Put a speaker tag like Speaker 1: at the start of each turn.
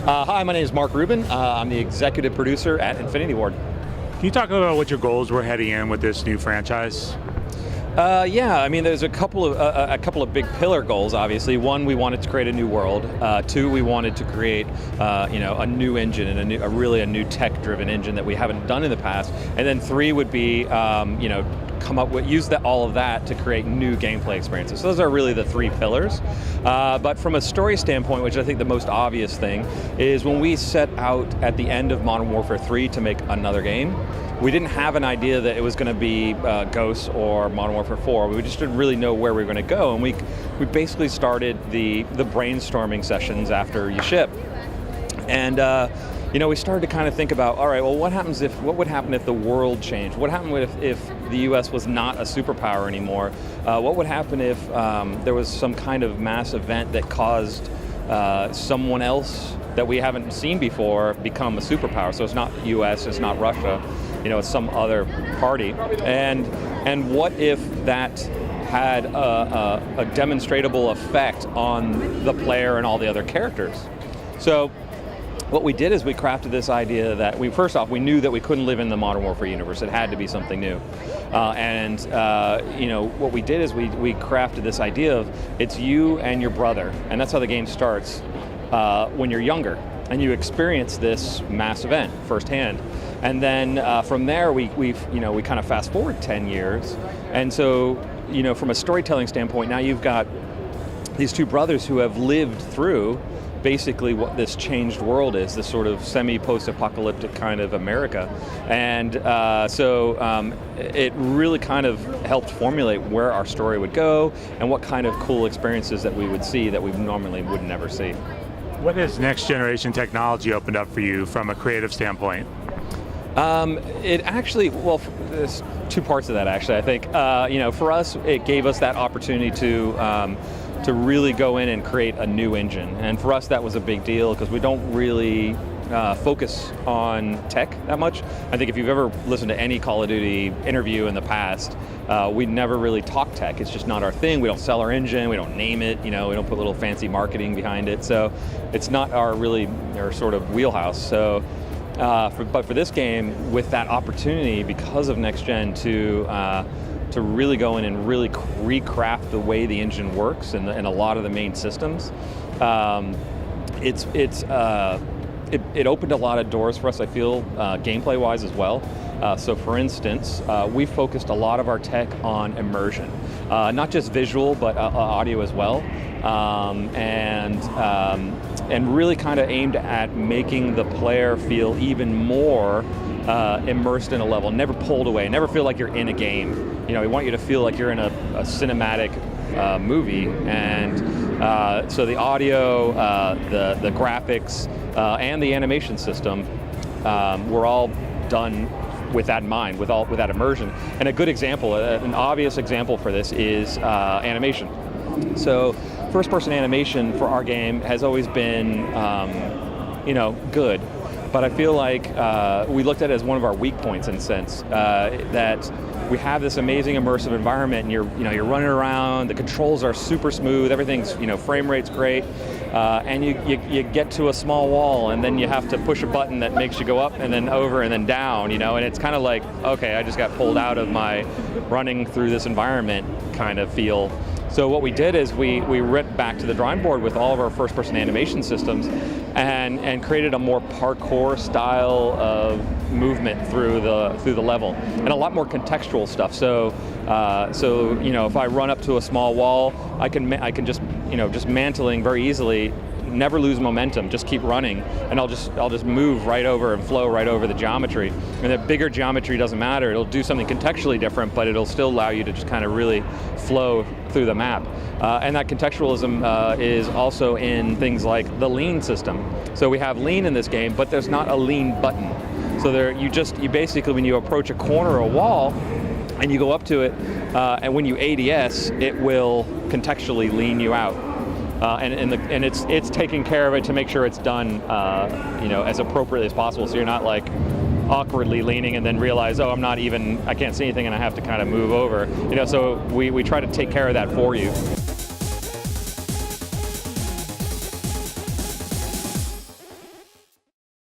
Speaker 1: Hi, my name is Mark Rubin. I'm the executive producer at Infinity Ward.
Speaker 2: Can you talk about what your goals were heading in with this new franchise?
Speaker 1: Yeah, I mean, there's a couple of big pillar goals. Obviously, one, we wanted to create a new world. Two, we wanted to create a new engine and a new tech-driven engine that we haven't done in the past. And then three would be come up with all of that to create new gameplay experiences. So those are really the three pillars. But from a story standpoint, which I think the most obvious thing is when we set out at the end of Modern Warfare 3 to make another game, we didn't have an idea that it was going to be Ghosts or Modern Warfare 4. We just didn't really know where we were going to go, and we basically started the brainstorming sessions after you ship. And we started to kind of think about, all right, well, what would happen if the world changed? What happened if the U.S. was not a superpower anymore? What would happen if there was some kind of mass event that caused someone else that we haven't seen before become a superpower? So it's not the U.S., it's not Russia, it's some other party. And what if that had a demonstrable effect on the player and all the other characters? So what we did is we crafted this idea that first off, we knew that we couldn't live in the Modern Warfare universe. It had to be something new. What we did is we crafted this idea of it's you and your brother, and that's how the game starts when you're younger, and you experience this mass event firsthand. And then from there, we kind of fast forward 10 years, and so from a storytelling standpoint, now you've got these two brothers who have lived through basically what this changed world is, this sort of semi-post-apocalyptic kind of America. And it really kind of helped formulate where our story would go and what kind of cool experiences that we would see that we normally would never see.
Speaker 2: What has next generation technology opened up for you from a creative standpoint?
Speaker 1: There's two parts of that actually. I think, for us, it gave us that opportunity to really go in and create a new engine. And for us, that was a big deal because we don't really focus on tech that much. I think if you've ever listened to any Call of Duty interview in the past, we never really talk tech. It's just not our thing. We don't sell our engine, we don't name it, we don't put little fancy marketing behind it. So it's not our sort of wheelhouse. So, but for this game, with that opportunity, because of Next Gen, to really go in and really recraft the way the engine works and a lot of the main systems, it opened a lot of doors for us, I feel, gameplay-wise as well. So for instance, we focused a lot of our tech on immersion, not just visual, but audio as well, and really kind of aimed at making the player feel even more immersed in a level, never pulled away, never feel like you're in a game. We want you to feel like you're in a cinematic movie, and so the audio, the graphics, and the animation system were all done with that in mind, with that immersion. And a good example, an obvious example for this is animation. So first-person animation for our game has always been, good. But I feel like we looked at it as one of our weak points in a sense, that we have this amazing immersive environment, and you're running around. The controls are super smooth. Everything's frame rate's great, and you get to a small wall, and then you have to push a button that makes you go up and then over and then down, and it's kind of like, okay, I just got pulled out of my running through this environment kind of feel. So what we did is we went back to the drawing board with all of our first-person animation systems and created a more parkour style of movement through the level, and a lot more contextual stuff. So if I run up to a small wall, I can just mantling very easily, never lose momentum, just keep running, and I'll just move right over and flow right over the geometry. And the bigger geometry doesn't matter, it'll do something contextually different, but it'll still allow you to just kind of really flow through the map. And that contextualism is also in things like the lean system. So we have lean in this game, but there's not a lean button. So you basically, when you approach a corner or a wall, and you go up to it, and when you ADS, it will contextually lean you out. And it's taking care of it to make sure it's done as appropriately as possible, so you're not like awkwardly leaning and then realize, oh, I can't see anything and I have to kind of move over. So we try to take care of that for you.